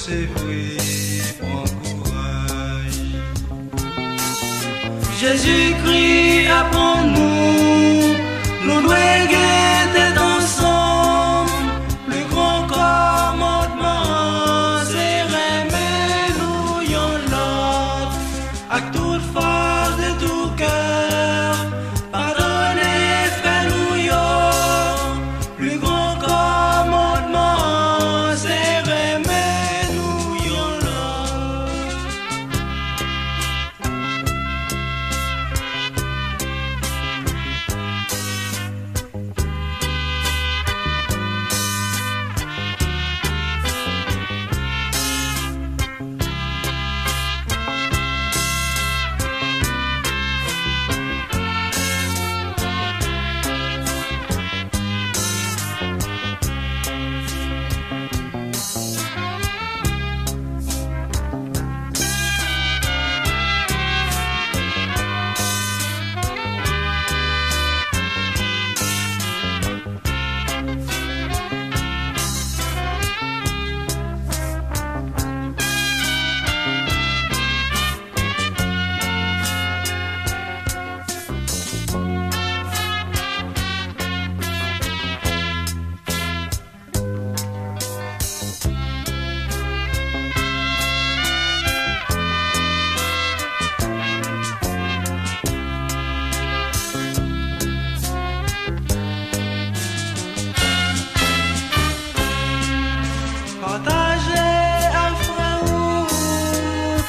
c'est vrai, prends courage. Jésus-Christ apprends-nous, nous devons guetter ensemble. Le grand commandement, c'est remettre nous yon l'autre, avec toute force de tout cœur. Pardonnez, frère nous yon. Le grand commandement, c'est remettre nous yon l'autre. Partagez un frère ou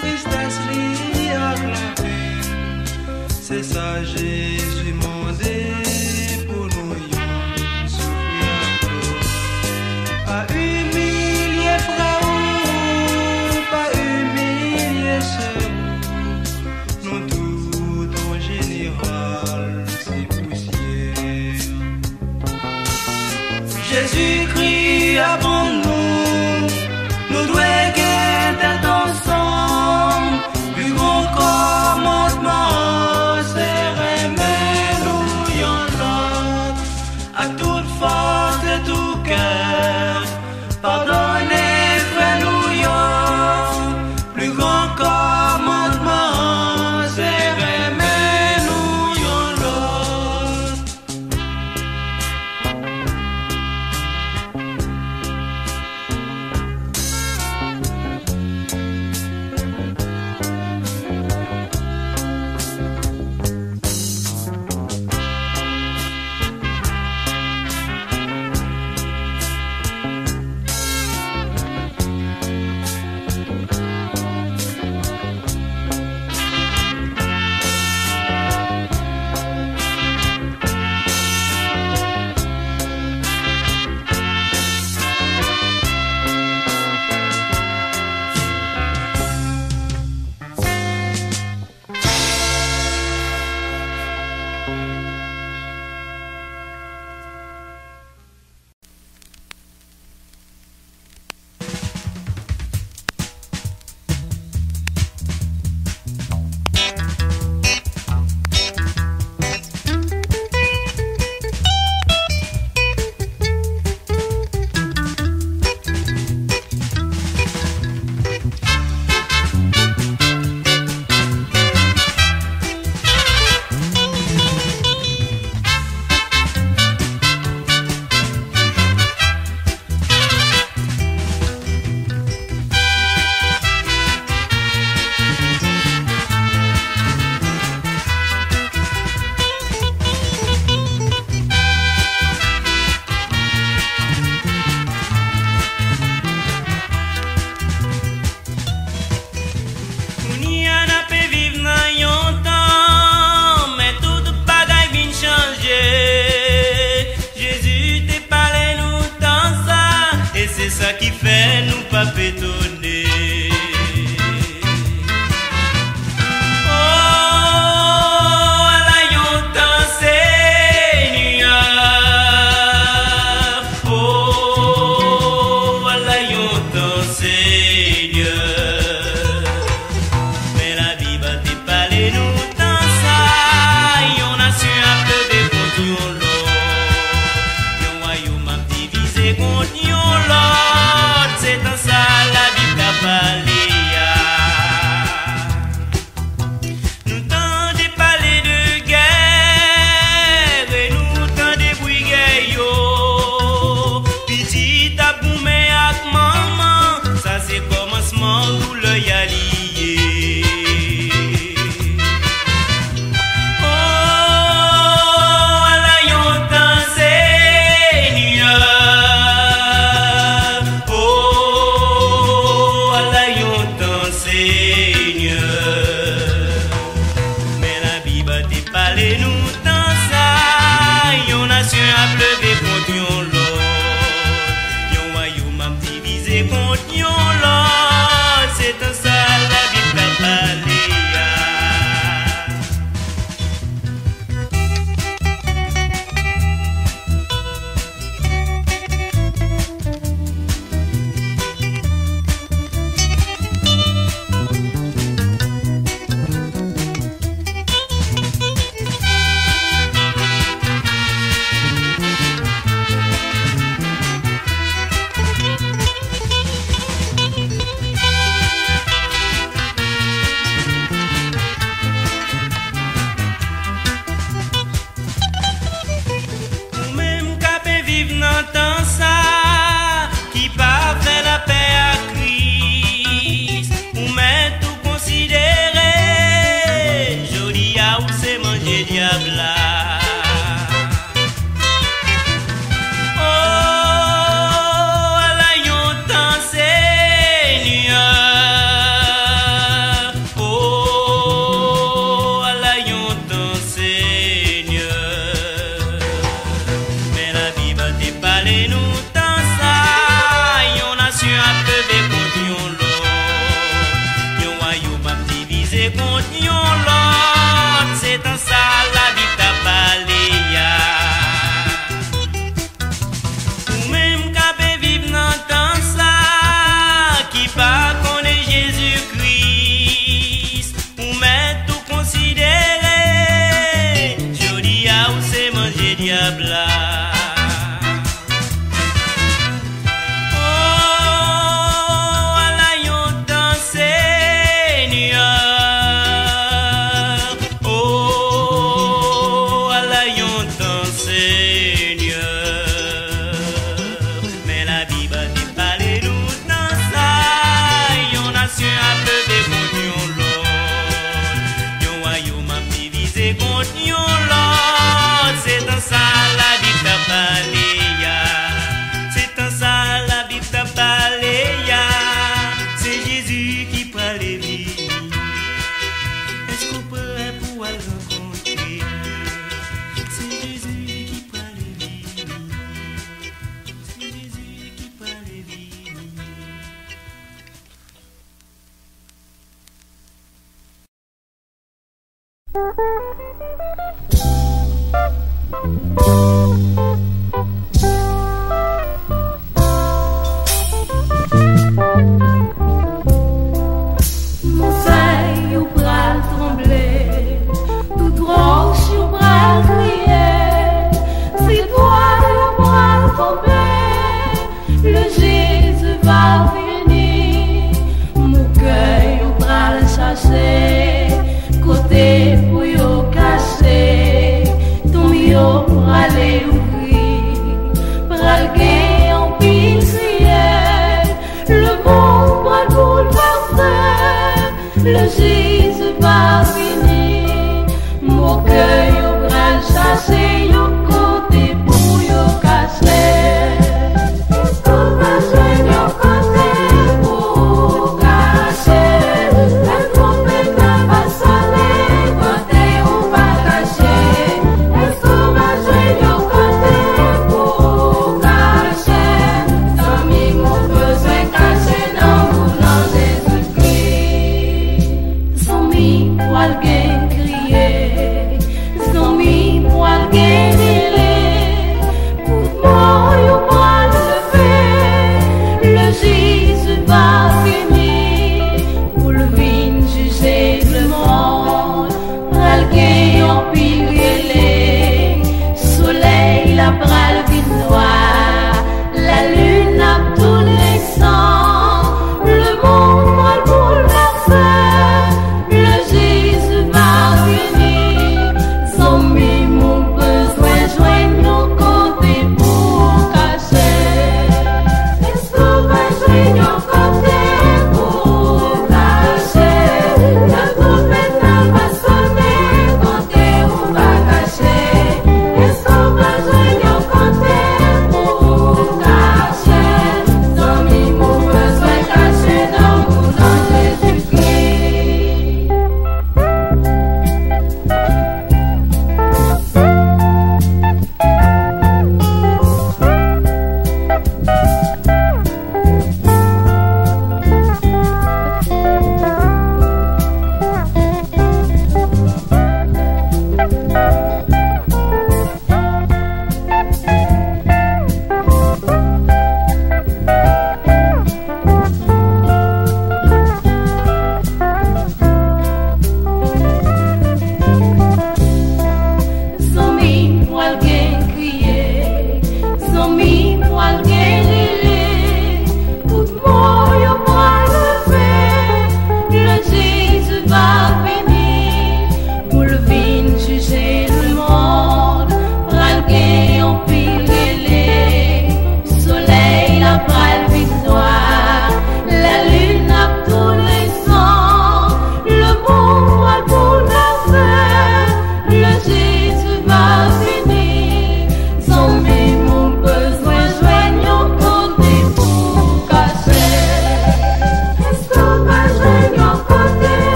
tristesse liée à la peine. C'est ça Jésus demandé pour nous souffrir encore. Pas humilier frère ou pas humilier sœur. Nous tout en général c'est poussière. Jésus-Christ abandonne. Nous devons guetter ensemble. Le grand commandement, c'est remettre nous yon l'autre, à toute force de tout cœur. Pardonnez, frère nous yon. Le grand commandement, c'est remettre nous yon l'autre. C'est ça qui fait nous pas pétonner. Oh, la yon temps Seigneur. Oh, la yon temps Seigneur. Mais la vie va te parler nous dans ça. Yon nation a pleuvé contre yon lot. Yon royaume a divisé contre yon lot. C'est dans ça la vie temps ça, qui pas fait la paix à Christ, ou met tout considéré, joli à ou c'est manger diable là. C'est en ça la vie t'a parlé ya. Ou même qu'à vivre dans temps ça, qui pas connaît Jésus-Christ, ou met tout considéré, joli à ou c'est manger diable là. C'est Jésus qui prend les vies. Est-ce qu'on pourrait pouvoir le rencontrer? C'est Jésus qui prend les vies. C'est Jésus qui prend les vies. Le Jésus va venir, mon cœur yo bral chasser, yo côté pour yo casser. Est-ce qu'on va jouer yo côté pour casser? La trompette va sonner, côté on va cacher. Est-ce qu'on va jouer yo côté pour casser? Sans mi mon besoin caché dans mon nom Jésus-Christ. Poil gen kriye, zomi poil gen dile, pour moi yo poil levé, le Jésus va venir, pour le vin juger le monde, pral gen yon pilele, soleil la pral vin noir, la lune a tous les sangs, le monde pral bouleversé. Mon besoin joindre nos côtés pour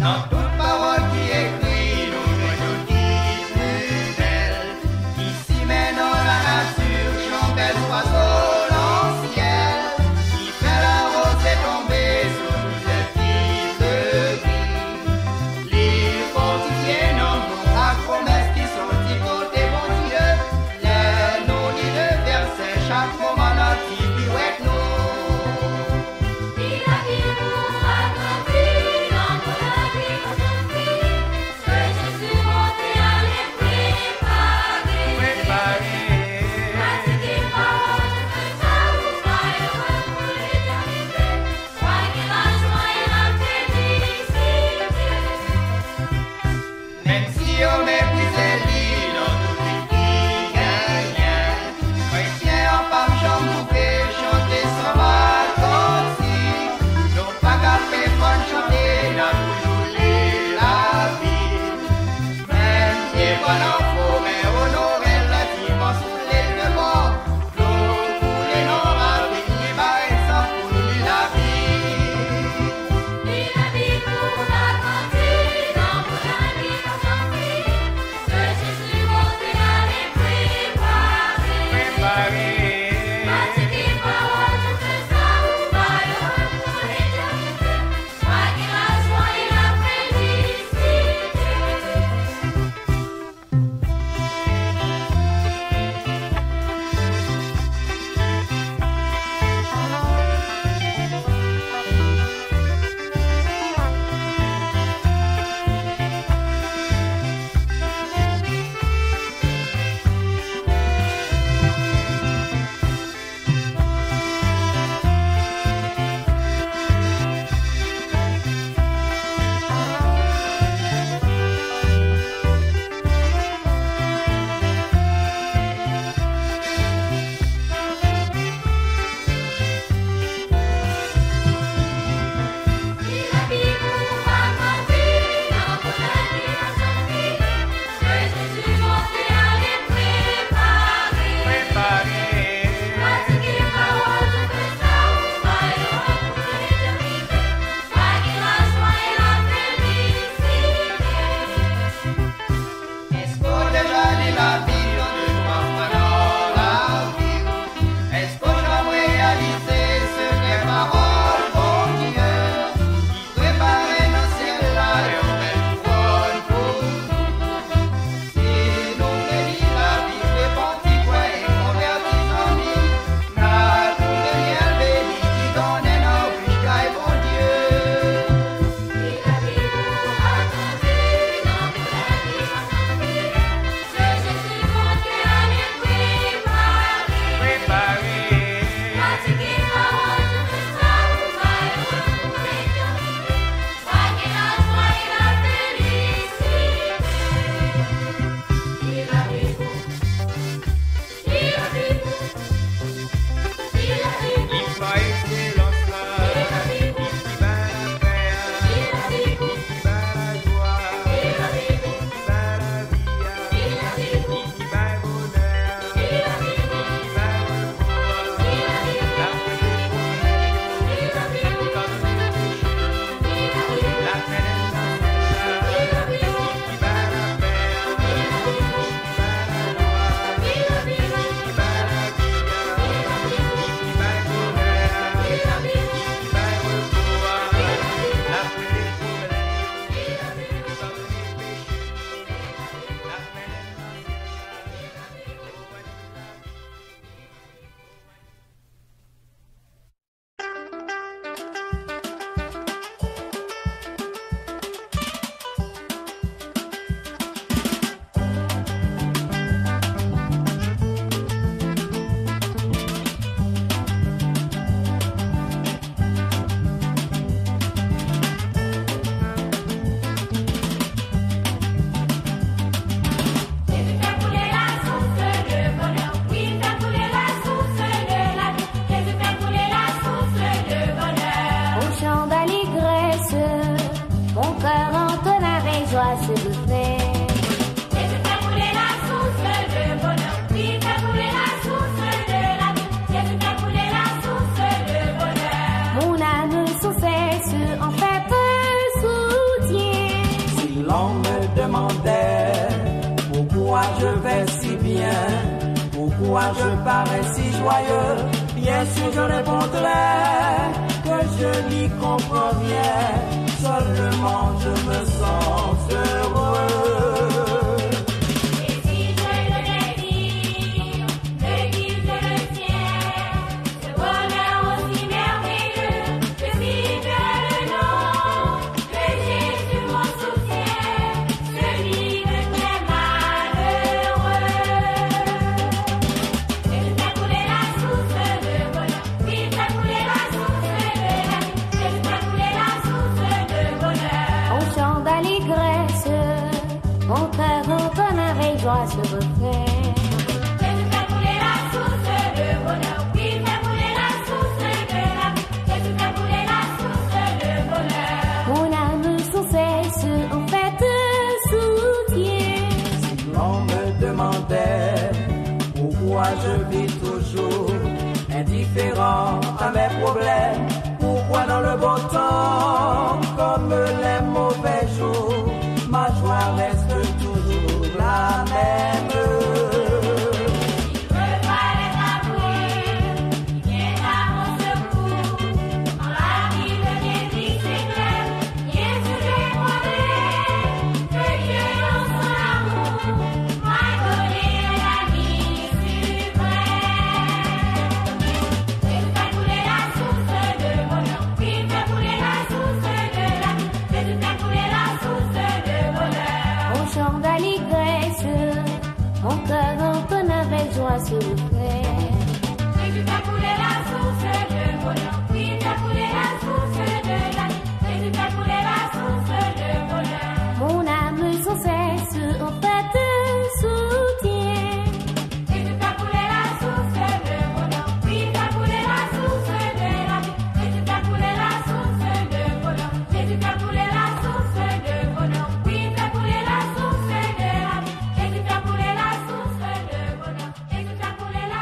Dans toute parole qui écrit, nous joignons qui plus belle. Ici maintenant la nature chante belle oiseau dans le ciel, qui fait la rose est tombée sur nous des types de vie. Les fortifiés non à promesses qui sont dit côté bon Dieu. Les noms ni de versets chaque moment dans qui pirouette nous. Il a dit pour agrandir dans la vie. pourquoi je parais si joyeux? Bien sûr je répondrai que je n'y comprends rien, seulement je me sens heureux. Mon cœur entonne avec joie ce refrain. Jésus fait couler la source de bonheur. Oui, fait couler la source de la vie. Jésus fait couler la source de bonheur. Mon âme sans cesse en fait te soutient. Si l'on me demandait pourquoi je vis toujours indifférent à mes problèmes, pourquoi dans le beau temps comme les mauvais jours, ma joie reste toujours la même. Il me fallait t'avouer, il vient à mon secours. Quand la vie devient triste et claire, bien sûr j'ai croisé que Dieu dans son amour m'a donné la vie suprême. Jésus fait couler la source de bonheur. Oui, fait couler la source de la vie. Jésus fait couler la source de bonheur. Au chant d'allégresse, mon cœur entonne avec joie ce refrain. Jésus fait couler la source de bonheur. Oui, fait couler la source de la vie. Jésus fait couler la source de bonheur. Mon âme sans cesse en fait te soutient. Jésus fait couler la source de bonheur. Oui, fait couler la source de la vie. Jésus fait couler la source de bonheur. Jésus fait couler la source de bonheur. Oui, fait couler la source de la vie. Jésus fait couler la source de bonheur. Jésus fait couler la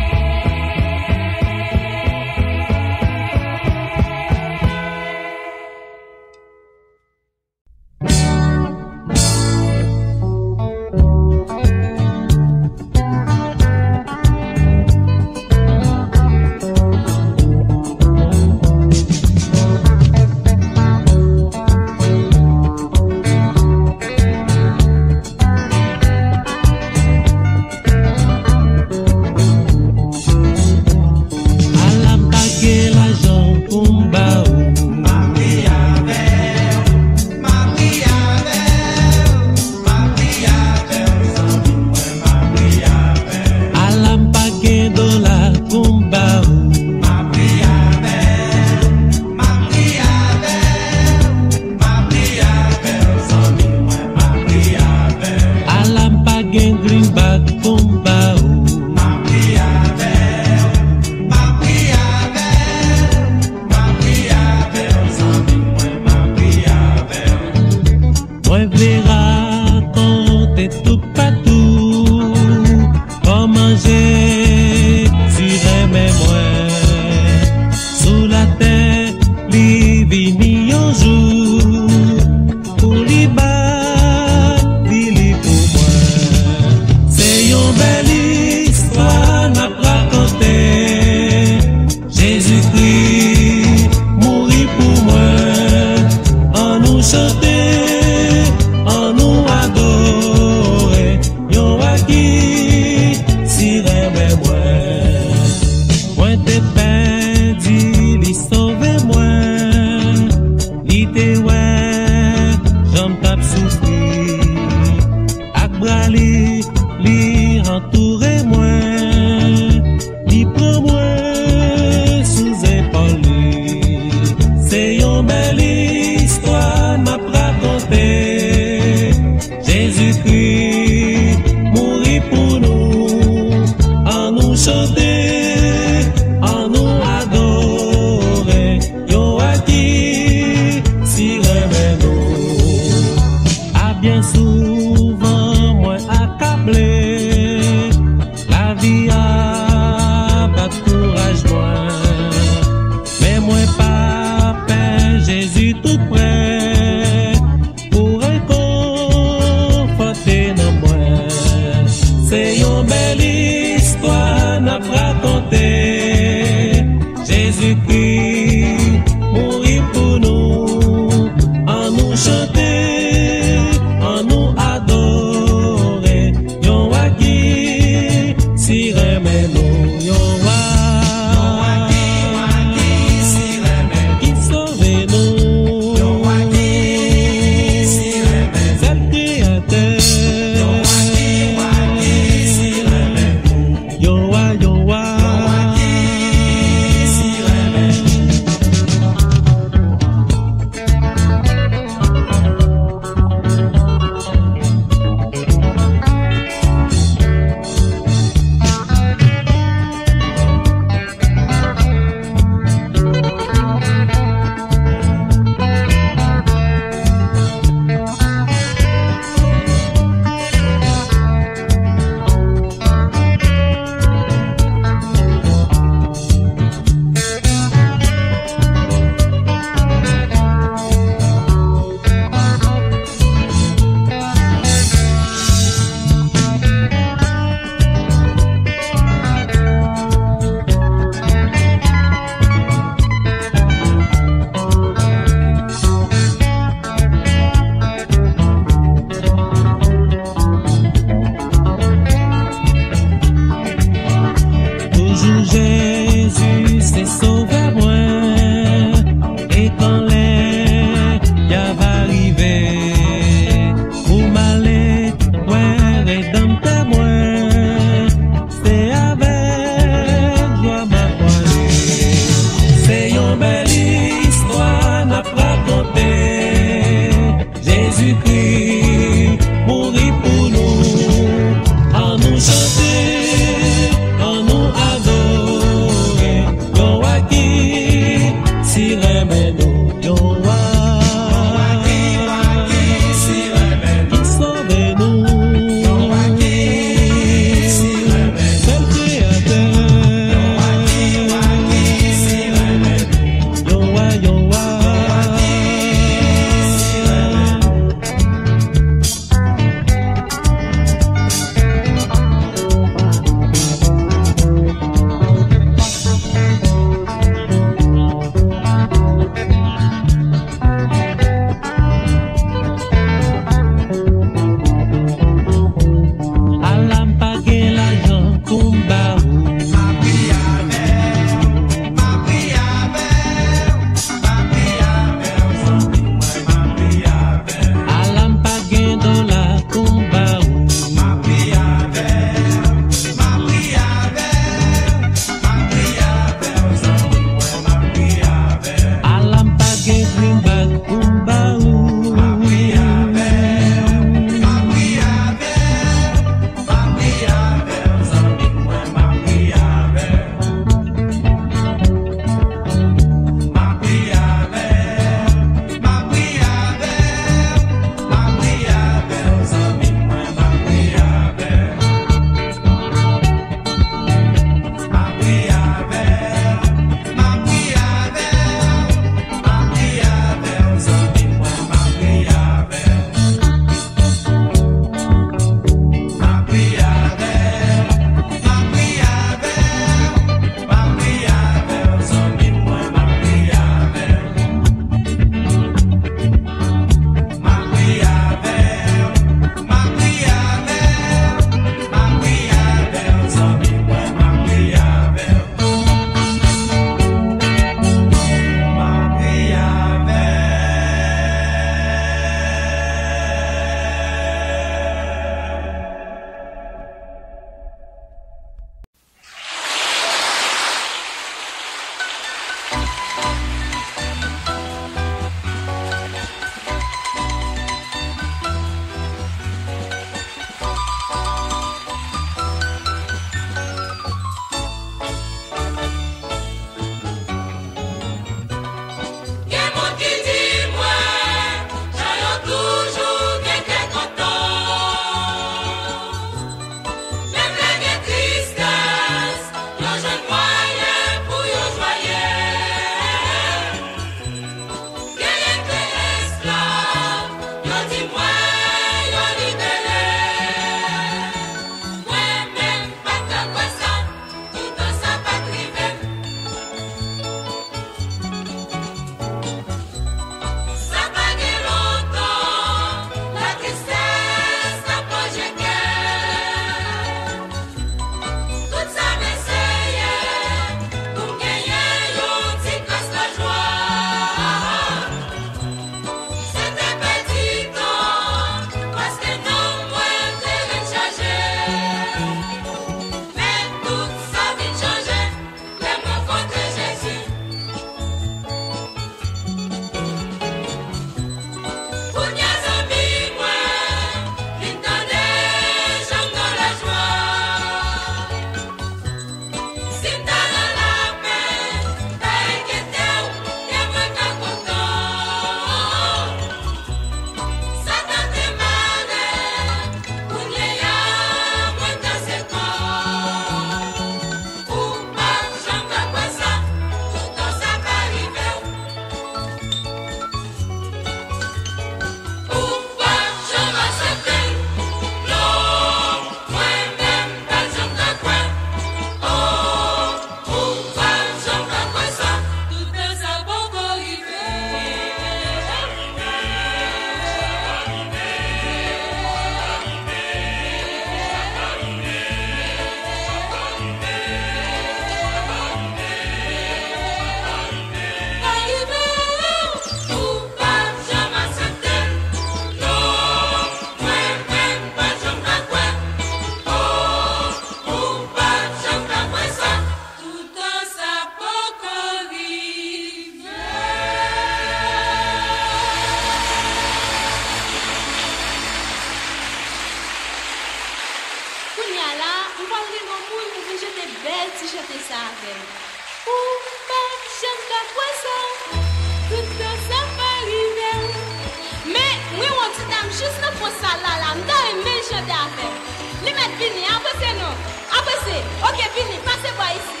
vini, passez par ici.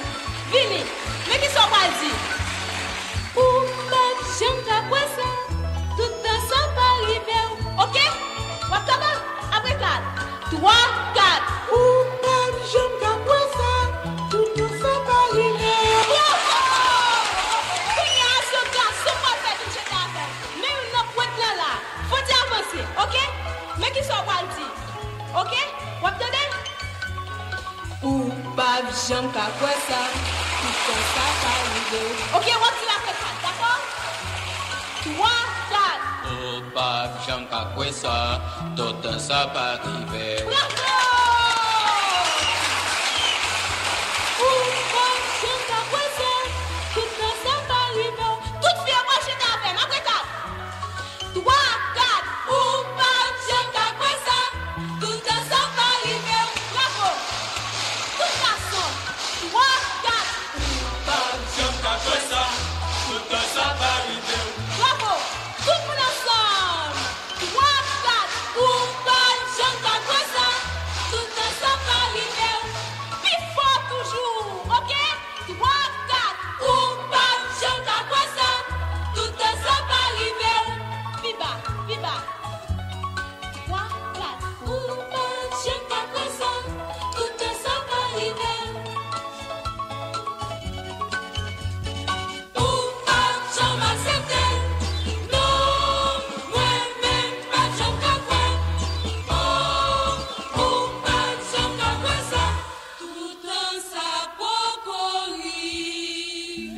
Vini. Mais qui sont pas dit? Ou même j'aime après ça, tout ensemble arriver. Ok? Wakaba, après 4. 3, 4. Ou même j'aime après ça, tout ensemble arriver. Ok? Mais qui sont pas dit? Ok? Vous entendez? Ou pas j'aime qu'à quoi ça? Tout ça va arriver. Ok, on va la faire, d'accord? 3, 4. Oh, pas j'aime qu'à quoi ça, tout ça va arriver. Bravo! Ou pas j'aime qu'à quoi ça? Tout ça va arriver. Toute fille, moi je t'en fais, après 4. 3, 4. Ou pas j'aime qu'à quoi ça? Tout ça va arriver. Bravo! Tout garçon. 3, 4. J'aime qu'à quoi ça, tout ça va arriver. Bravo! Tout le monde ensemble! 3, 4, ou pas, j'aime qu'à quoi ça? Tout ça va arriver. Plus fort toujours, ok? 3, 4, ou pas, j'aime qu'à quoi ça? Tout ça va arriver. Plus bas, plus bas. 3, 4, ou pas, j'aime qu'à quoi ça? Tout ça va arriver. Ou pas, j'aime accepter. Non, moi-même, pas j'aime qu'à quoi. Oh, ou pas, j'aime qu'à quoi ça. Tout ça pour courir.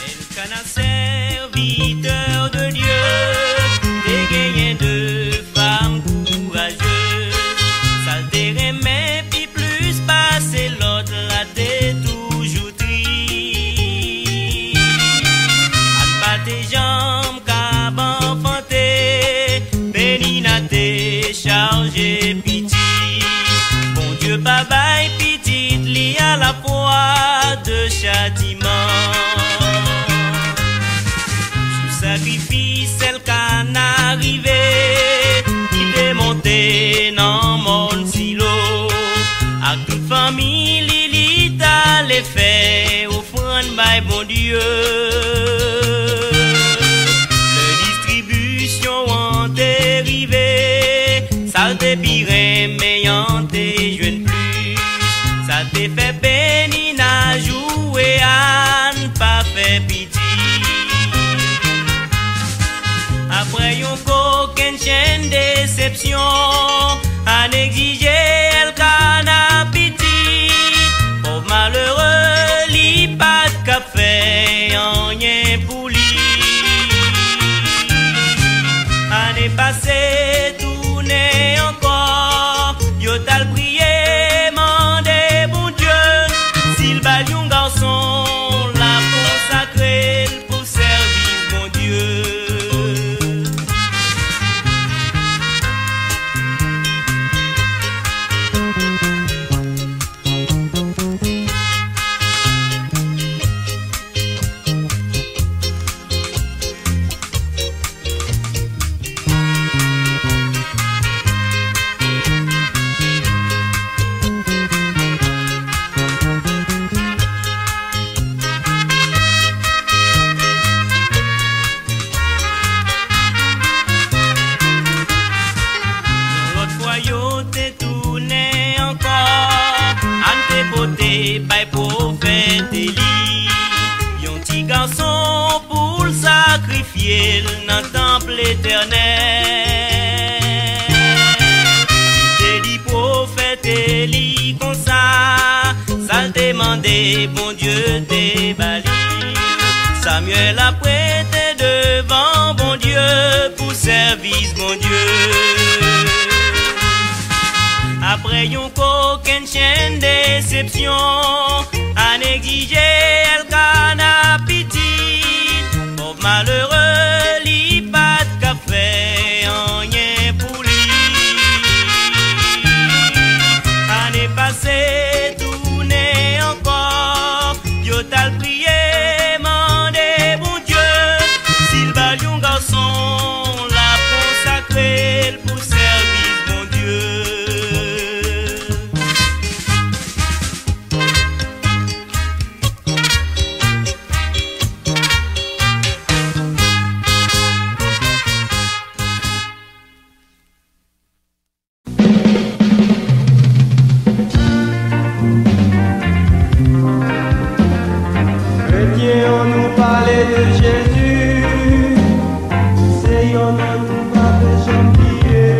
Elkanah, serviteur de Dieu, dégain de femmes courageuses. S'altérer mais puis plus passer l'autre là t'es toujours triste. Al pas tes jambes qu'à enfanter, Pénina t'es chargé pitié. Bon Dieu pas bail petite li à la fois de châtiment. Sacrifice celle qu'en arrivé, qui t'est monté dans mon silo. À toute famille, Lili t'a les fait offrande by bon Dieu. Le distribution en dérivé, ça te pire mais en te jeune plus. Ça te fait Pénina jouer à ne pas faire pitié. Après yon coquin chaîne déception, à exiger Elkanah pitié. Pauvre malheureux, li pas de café, rien pour lui. Année passée, tourner encore, yo t'al prié, mandé bon Dieu. S'il bat yon garçon, la consacré pour servir mon Dieu. By prophète Élie, yon petit garçon pour le sacrifier dans le temple éternel. T'es dit prophète Élie comme ça, ça le demandé, bon Dieu t'es bali. Samuel a prêté devant bon Dieu pour service, bon Dieu. Après yon qu'aucune chaîne déception, à négliger elle canne appétit. Pauvre malheureux, li pas de café, rien pour lui. Année passée, tourner encore, yo t'al prié, mandé bon Dieu. S'il bat yon garçon, la consacré pour service mon Dieu. Chrétiens, on nous parlait de Jésus, c'est yon on nous pas besoin d'oublier.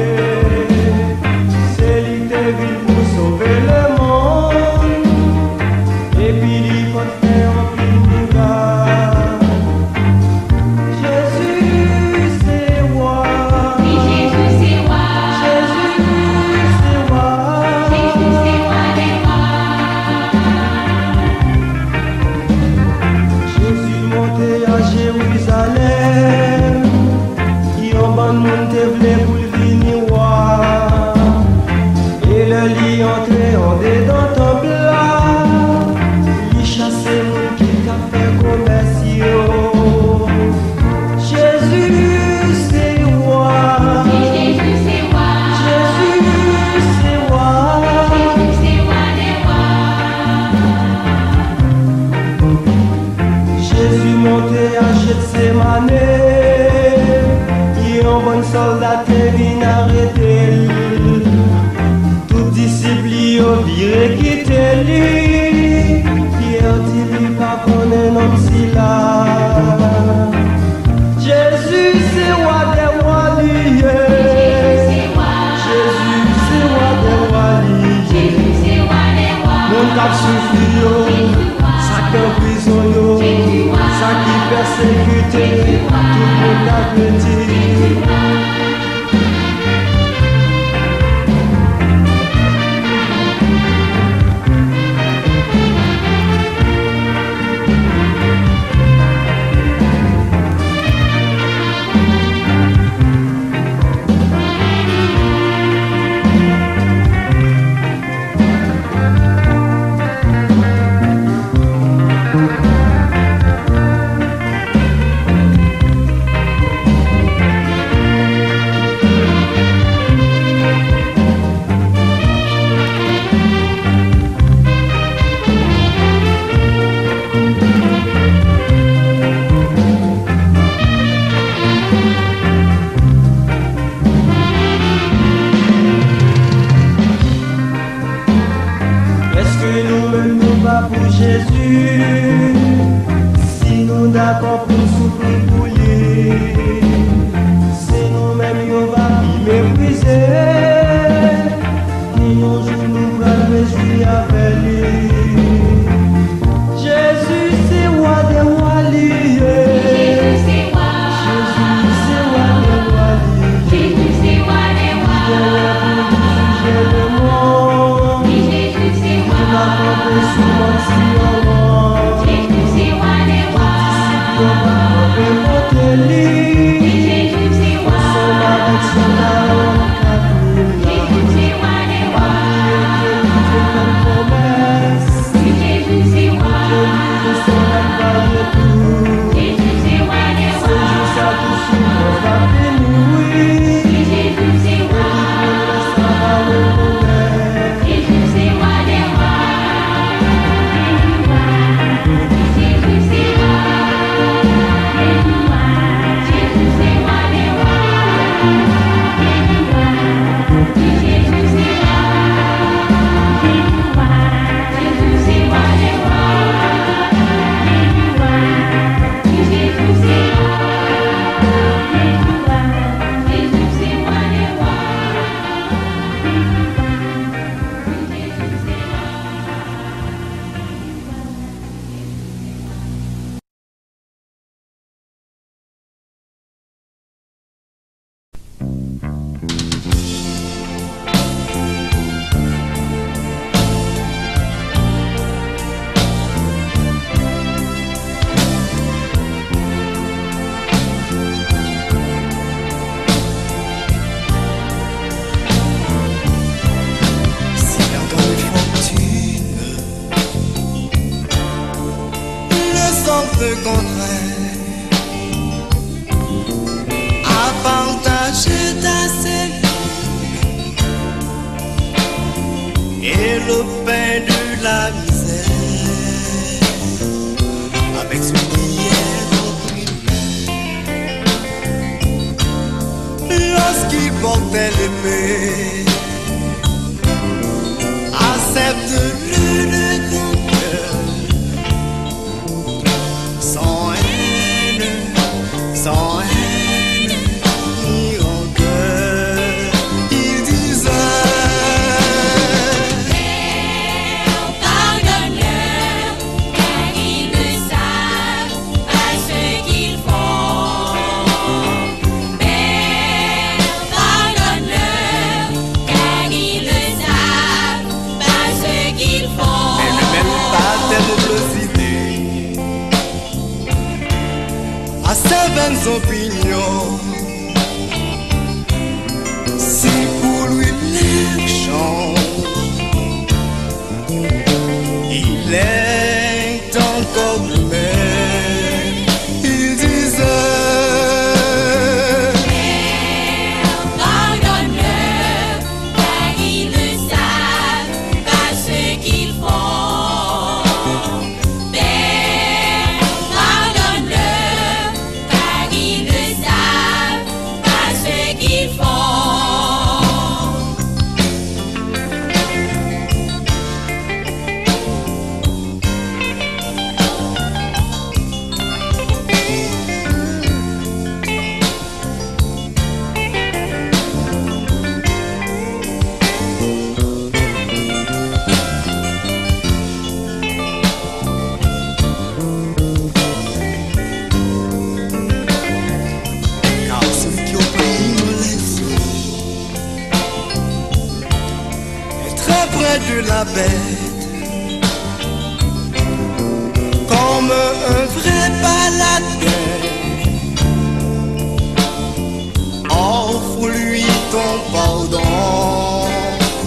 C'est lui qui est venu pour sauver le monde, et puis il faut faire un petit miracle. Jésus, c'est roi. Oui, Jésus, c'est roi. Jésus, c'est roi. Jésus, c'est roi des Jésus monté à Jérusalem, yon bon monde te vle pour le venir voir. Et le lit entré en dedans temple là, il chasse moun qui t'a fait commercio. Jésus c'est roi. Jésus, c'est roi. Jésus c'est roi. Jésus, c'est roi des rois. Jésus monté à Gethsemane, yon bon soldat te vin arrêter. Tout disciple yo viré quitter lui. Pierre dit lui pas connaît nom si là. Jésus c'est roi des rois lié. Jésus, c'est roi. Jésus c'est roi des rois lié. Jésus, c'est roi des rois. Mon cap souffri yo, ça qui en prison yo, ça qui persécuté, tout le monde a petit. Est-ce que nous-mêmes nous va pour Jésus? Si nous d'accord pour souffrir pour lui, si nous-mêmes nous va mépriser, ni nos jours nous va réjouir avec lui. Jésus c'est roi des rois liés. Jésus, c'est roi. Jésus c'est roi des rois liés. Jésus, c'est roi des rois. Juger le monde. Oui, Jésus, c'est Nous va roi. camper sous mon sillon. Jésus, c'est roi des rois. Nous va porte contraire à partager ta cellule et le pain de la misère avec son billet compris. Lorsqu'il portait l'épée, accepte-le de ton cœur, sans haine ni rancœur. Il disait: Pardonne-leur, car ils ne savent pas ce qu'ils font. Père, pardonne-leur, car ils ne savent pas ce qu'ils font. Elle ne mène pas tes nobles idées à ses vaines opinions. Si pour lui l'air change, il est encore même. Il disait: Pardonne-leur, car ils ne savent pas ce qu'ils font. Père, pardonne-leur, car ils ne savent pas ce qu'ils font. car celui qui opprime les autres est très près de la bête, comme un vrai paladin. Offre-lui ton pardon.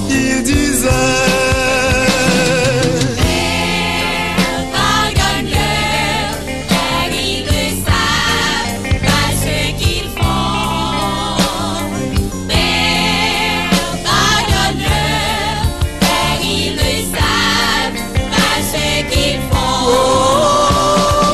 Il disait: Pardonne-leur, car ils ne savent pas ce qu'ils font. Père, pardonne-leur, car ils ne savent pas ce qu'ils font. oh,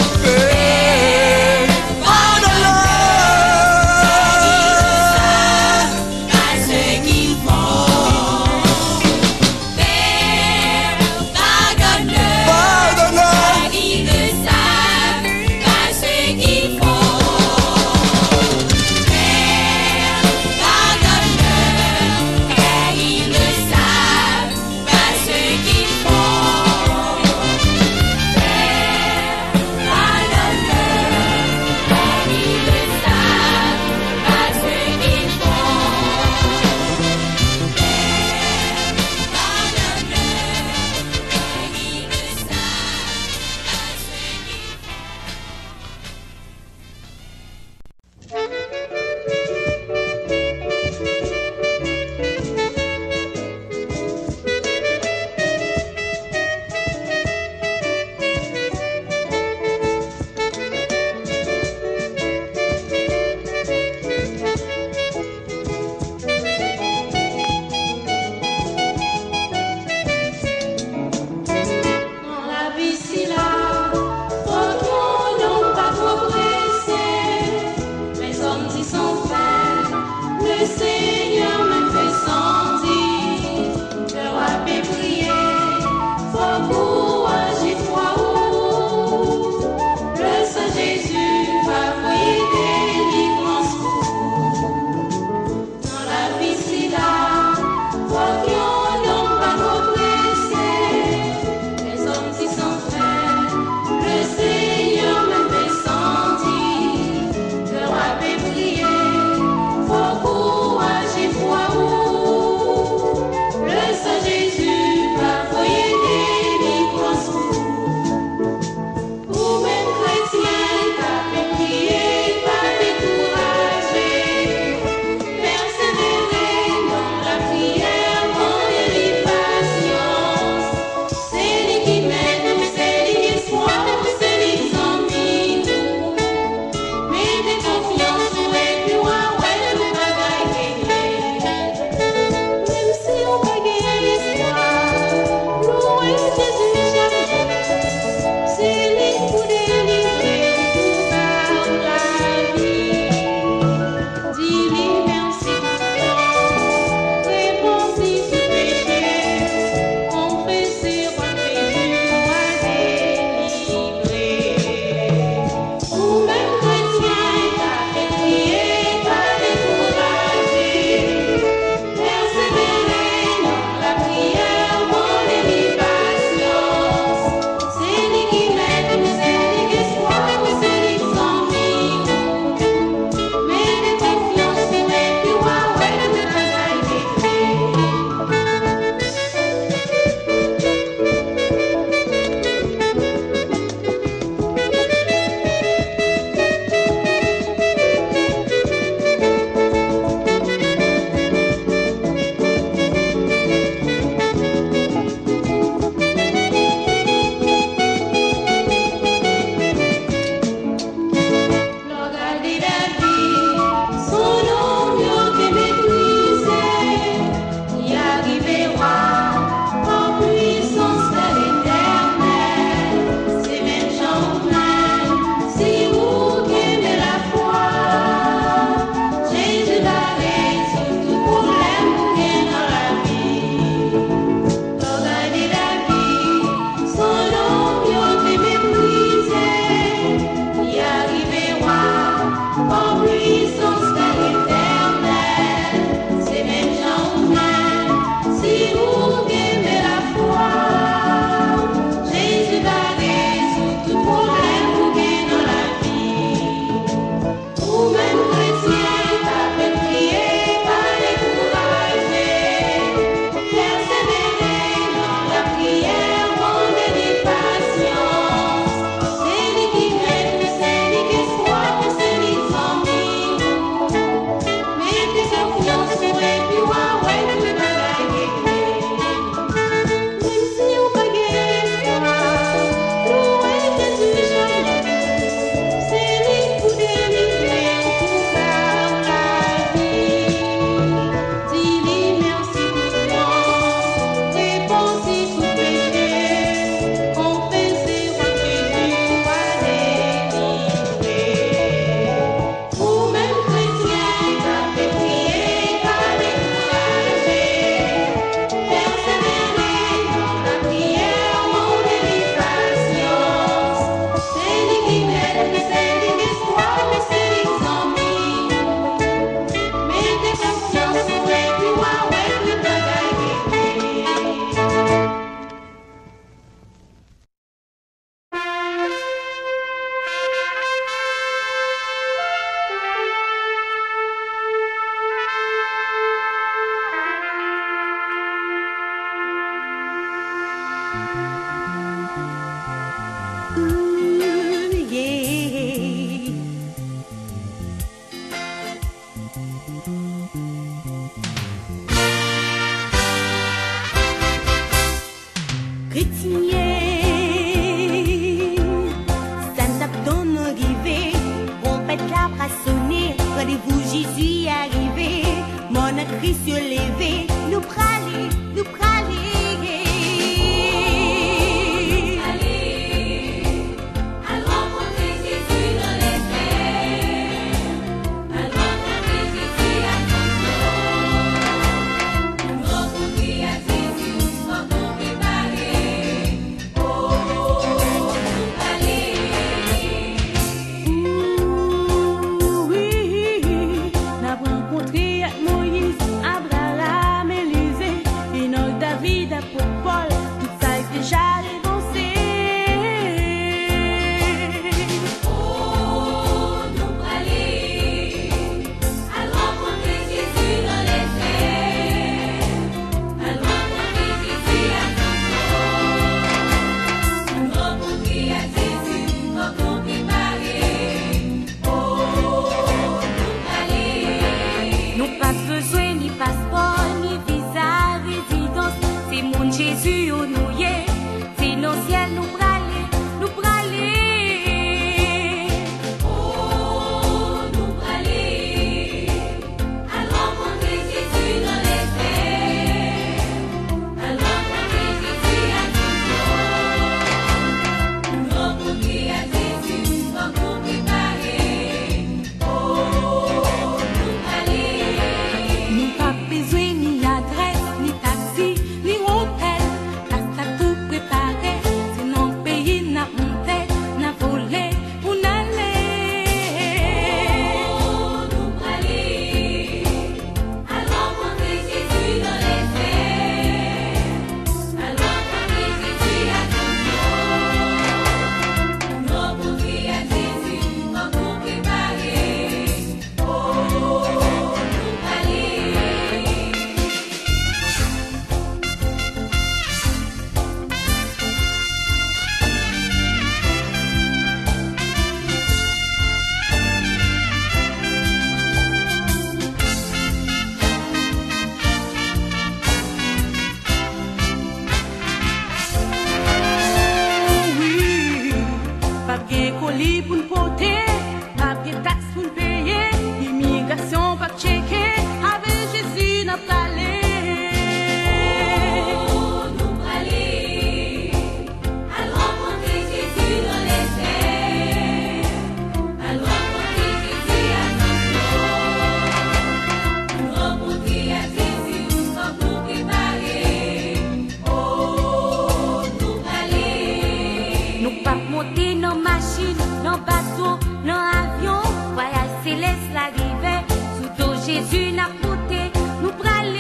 Nous pas monter nos machines, nos bateaux, nos avions. Voyage céleste la rivière, sous ton Jésus n'a porté, nous praler.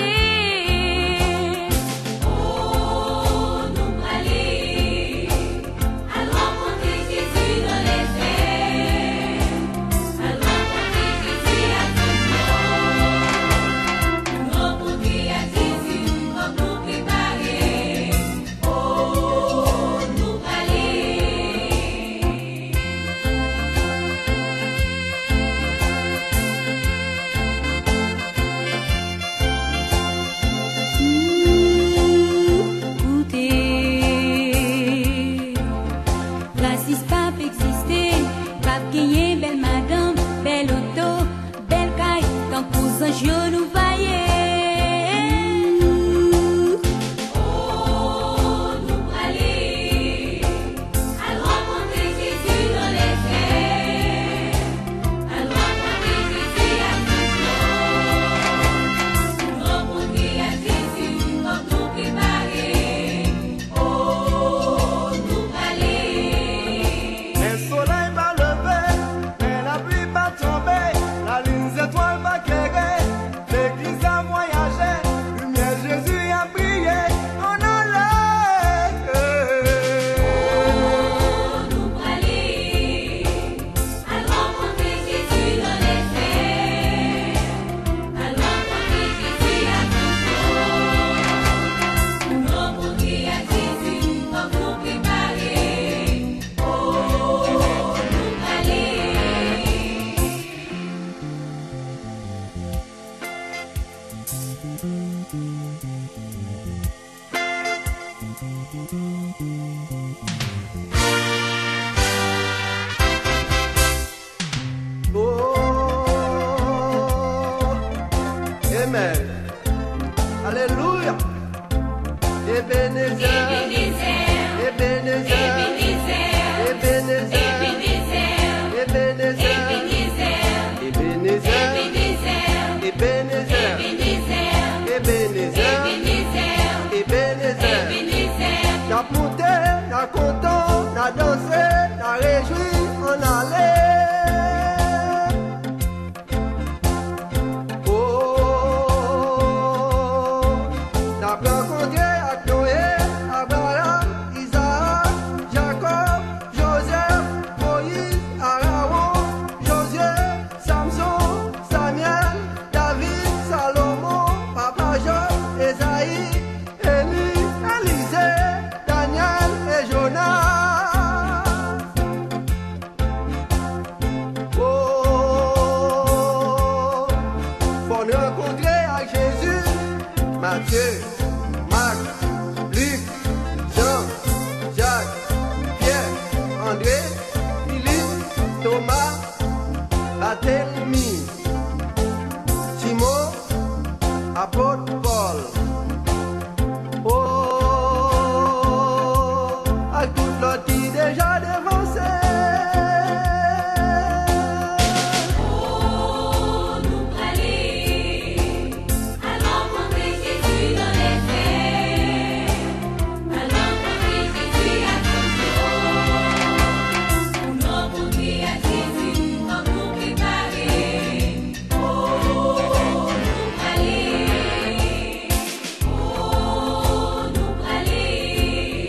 Oh, nous praler, à rencontrer Jésus dans les airs, à rencontrer Jésus à Saint-Jean, nous rencontrer à Jésus comme nous préparer. Oh, nous praler. Écoutez, racisme pas exister, pas gagner belle madame, belle auto, belle caille, quand cousin je nous vaillait. Oh, nous praler, à rencontrer Jésus dans les airs, à rencontrer Jésus à Saint-Jean, nous rencontrer à Jésus comme nous préparer. Oh, nous praler. Le soleil va lever, mais la pluie va tomber, la lune étoile va éclairer, l'église a voyagé, lumière Jésus a brillé, on allait. Nous praler, à rencontrer Jésus dans les airs, à rencontrer Jésus à Saint-Jean, nous rencontrer à Jésus comme nous préparer. Oh, nous praler. Oh, Amen. Alléluia. Ebenezer, Ebenezer, Ebenezer, Ebenezer, Ebenezer, Ebenezer, Ebenezer, Ebenezer. N'a monté, n'a content, n'a dansé, n'a réjoui, on allait. Oh, n'a rencontré avec Noé, Abraham, Isaac, Jacob, Joseph, Moïse, Aaron, Josué, Samson, Samuel, David, Salomon, Papa Job, Esaïe, Élie, Élisée, Daniel et Jonas. Oh, faut nous rencontrer avec Jésus, Matthieu, Marc, Luc, Jean, Jacques, Pierre, André, Philippe, Thomas, Barthélemy, Simon, apôtre Paul. Oh, à toute l'autre qui déjà dévancé. Oh, nous praler, à rencontrer Jésus dans les airs, à rencontrer Jésus à Saint-Jean, nous rencontrer à Jésus comme nous préparer. Oh, nous praler, oh, nous praler,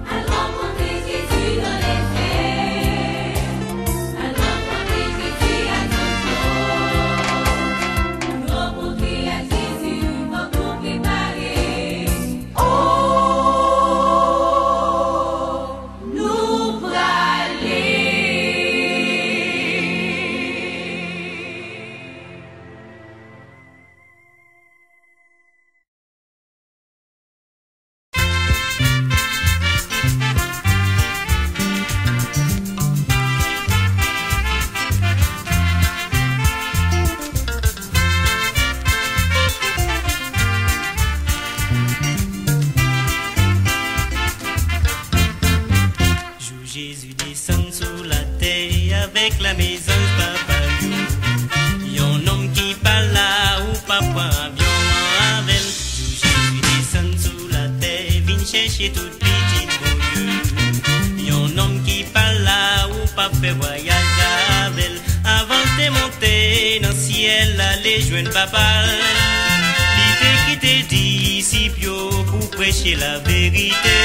à rencontrer Jésus dans les airs, à rencontrer Jésus à Saint-Jean, nous rencontrer à Jésus comme nous préparer. Oh, nous praler. Jour Jésus descend sous la terre avec la maison papa yo. Yon homme qui parle là ou papa avion avec. Jour Jésus descend sous la terre, vient chercher toute petite boyeux. Yon homme qui parle là ou pas fait voyage avec. Avant de monter dans le ciel, aller joindre papa. L'idée qui te dit si pio pour prêcher la vérité.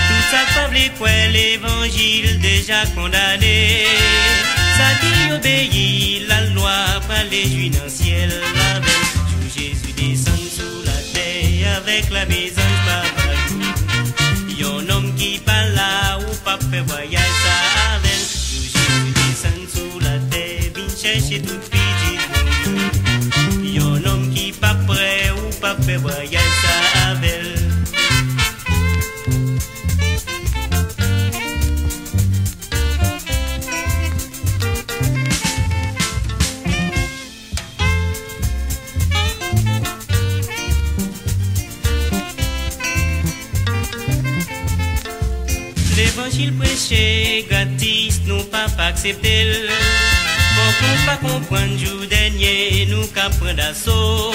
Tout ça pas blé quoi l'évangile déjà condamné. Ça qui obéit la loi pas les juifs dans le ciel avec. Jour Jésus descend sous la terre avec la maison papa. Yon homme qui parle là ou pas fait voyage ça avec. Jour Jésus descend sous la terre, vient chercher toute petite. Yon homme qui pas prêt ou pas fait voyage ça avec. L'évangile prêché gratis, nous pas accepter. Pour qu'on pas comprendre jour dernier, nous qu'à prendre assaut.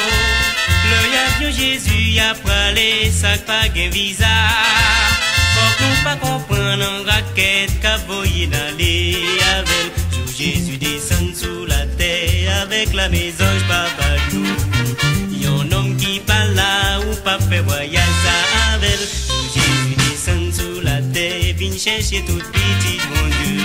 Le avion Jésus a parlé, ça pas gain visa. Pour qu'on pas comprendre en raquette, qu'a voyé d'aller avec. Jour Jésus descend sous la terre avec la maison papa nous. Yon homme qui parle là ou pas fait voyage ça avec. Jésus descend sous la terre, vient chercher toute petite mon Dieu.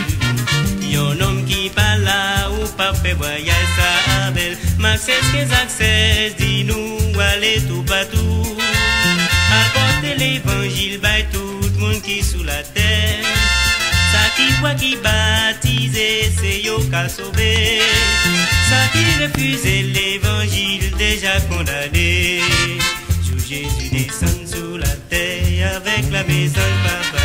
Yon homme qui parle là ou pas fait voyage ça avec. Max 15 accès, dis-nous aller tout partout. Apporter l'évangile by tout le monde qui sous la terre. Ça qui croit qui baptisé, c'est yo qu'a sauvé. Ça qui refuse l'évangile déjà condamné. Jour Jésus descend sous la terre avec la maison papa.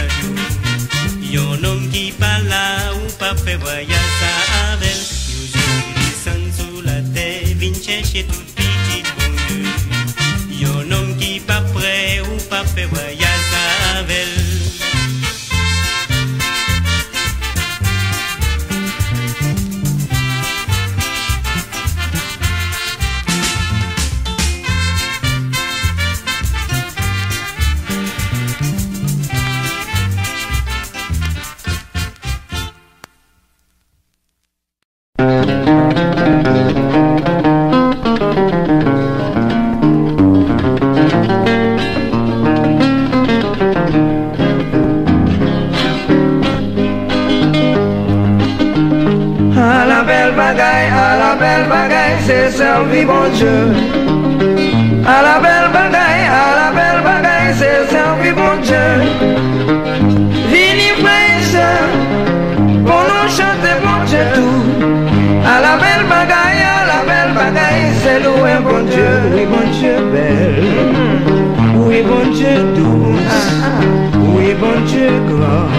Yon homme qui parle là ou pas fait voyage ça avec. Jour Jésus descend sous la terre, vient chercher toute petite bon Dieu. Yon homme qui pas prêt ou pas fait voyage ça avec. C'est servi bon Dieu. À la belle bagaille, c'est servi bon Dieu. Vini frère, pour nous chanter bon Dieu tout. À la belle bagaille, c'est louer bon Dieu. Oui bon Dieu belle, oui bon Dieu douce, oui bon Dieu grand,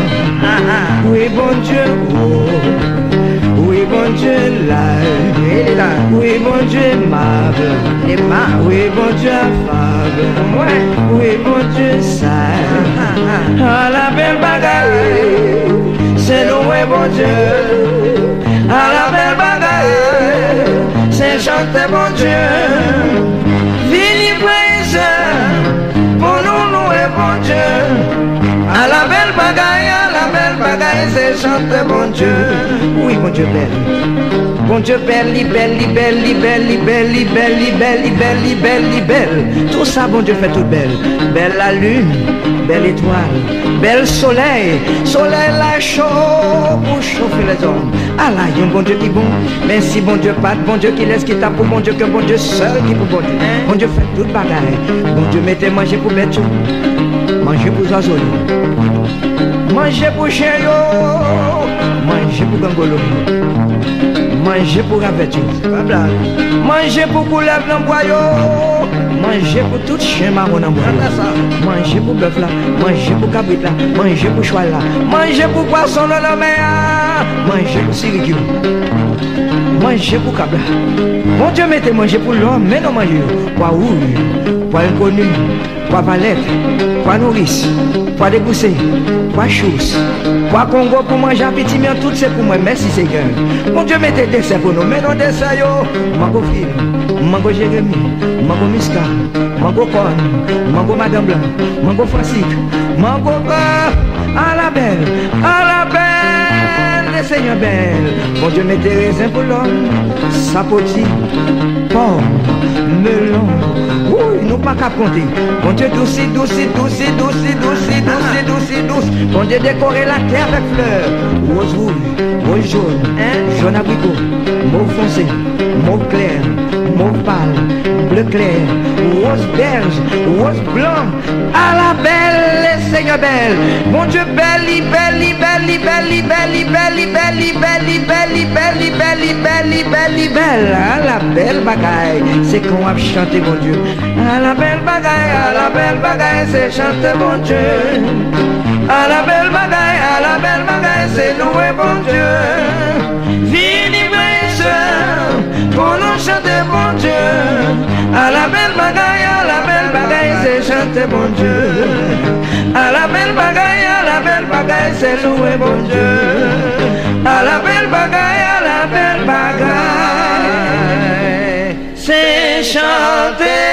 oui bon Dieu haut. Oui, bon Dieu, là, oui, bon Dieu, aimable, oui, bon Dieu, affable, oui, bon Dieu, sage. À la belle bagaille, c'est louer bon Dieu. À la belle bagaille, c'est chanter bon Dieu. Vini praise, pour nous louer bon Dieu. À la belle bagaille, c'est chanter bon Dieu. Oui, bon Dieu belle. Bon Dieu belle, belle. Tout ça, bon Dieu fait tout belle. Belle la lune, belle étoile, belle soleil. Soleil la chaud pour chauffer les hommes. Ah là, y a un bon Dieu qui bon. Merci bon Dieu pas, bon Dieu qui laisse qui tape pour bon Dieu que bon Dieu seul qui pour bon Dieu. Bon Dieu fait toute bagaille. Bon Dieu mettez manger pour bête. Manger pour oiseaux, manger pour chien, manger pour gangolo, manger pour ravetu, manger pour couleuvre dans bois, manger pour tout chien marron dans bois, manger pour bœuf là, manger pour cabrit là, manger pour cheval là, manger pour poisson dans la mer, manger pour siricule, manger pour cabra. Mon Dieu mettez manger pour l'homme, mais non manger pour rouge, pour inconnu, pour valette, pour nourrice, pour dégousser, pour chousse, pour Congo, pour manger petit, mais tout c'est pour moi, merci Seigneur. Mon Dieu mettez des dessert pour nous, mais non dessert yo, mango fil, mango Jérémy, mango Miska, mango Corn, mango Madame Blanc, mango Francis, mango à la belle, belle. Bon Dieu met des raisins pour l'homme, sapoti, pomme, melon. Oui, nous pas qu'à compter. Bon Dieu douce, douce, douce, douce, douce, douce, douce, douce. Bon Dieu décorer la terre avec fleurs. Rose rouge, rose jaune, jaune abricot, mauve foncé, mauve clair, mauve pâle, bleu clair, rose berge, rose blanc. À la belle, Seigneur belle. Bon Dieu belle, belle, belle, belle, belle, belle, belle, belle, belle, belle, belle, belle, belle, belle. À la belle bagaille, c'est qu'on va chanter bon Dieu. À la belle bagaille, c'est chanter bon Dieu. À la belle bagaille, c'est louer bon Dieu. Vini mes pour nous chanter bon Dieu. À la belle bagaille, c'est chanter bon Dieu. À la belle bagaille, c'est louer bon Dieu. À la belle bagaille, c'est chanter